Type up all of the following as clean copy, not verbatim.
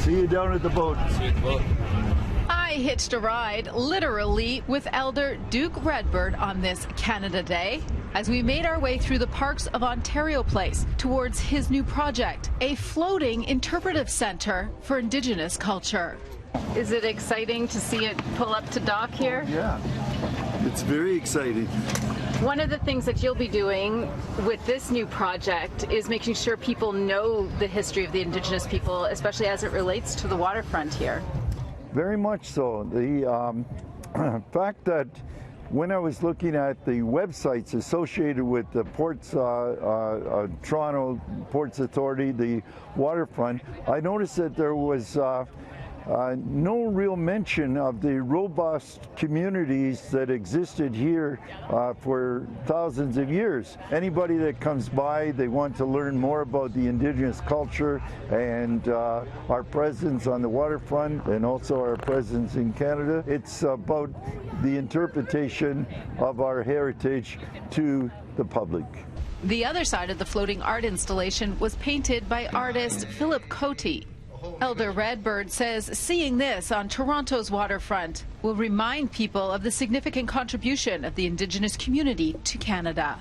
See you down at the boat. See you at the boat. I hitched a ride, literally, with Elder Duke Redbird on this Canada Day as we made our way through the parks of Ontario Place towards his new project, a floating interpretive center for Indigenous culture. Is it exciting to see it pull up to dock here? Yeah, it's very exciting. One of the things that you'll be doing with this new project is making sure people know the history of the Indigenous people, especially as it relates to the waterfront here. Very much so. The fact that when I was looking at the websites associated with the Ports, Toronto Ports Authority, the waterfront, I noticed that there was no real mention of the robust communities that existed here for thousands of years. Anybody that comes by, they want to learn more about the Indigenous culture and our presence on the waterfront and also our presence in Canada. It's about the interpretation of our heritage to the public. The other side of the floating art installation was painted by artist Philip Cote. Elder Redbird says seeing this on Toronto's waterfront will remind people of the significant contribution of the Indigenous community to Canada.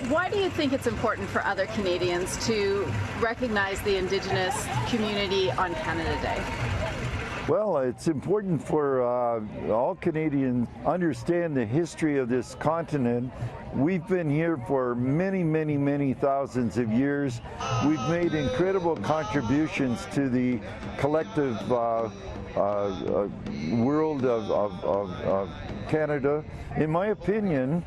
Why do you think it's important for other Canadians to recognize the Indigenous community on Canada Day? Well, it's important for all Canadians to understand the history of this continent. We've been here for many, many, many thousands of years. We've made incredible contributions to the collective world of Canada. In my opinion,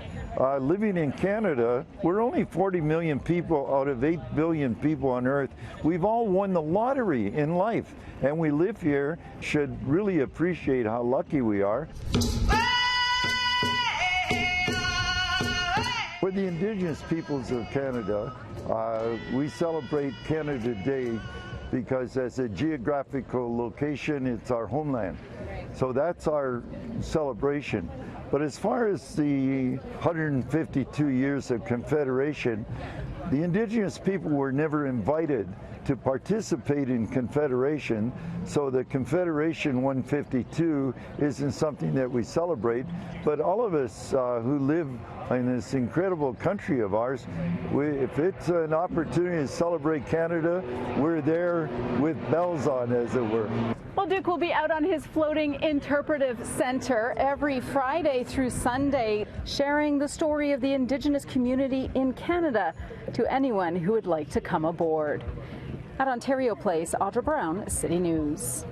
living in Canada, we're only 40 million people out of 8 billion people on Earth. We've all won the lottery in life, and we live here. Should really appreciate how lucky we are. For the Indigenous peoples of Canada, we celebrate Canada Day because as a geographical location, it's our homeland. So that's our celebration. But as far as the 152 years of Confederation, the Indigenous people were never invited to participate in Confederation, so the Confederation 152 isn't something that we celebrate, but all of us who live in this incredible country of ours, if it's an opportunity to celebrate Canada, we're there with bells on, as it were. Well, Duke will be out on his floating interpretive center every Friday through Sunday, sharing the story of the Indigenous community in Canada to anyone who would like to come aboard. At Ontario Place, Audra Brown, City News.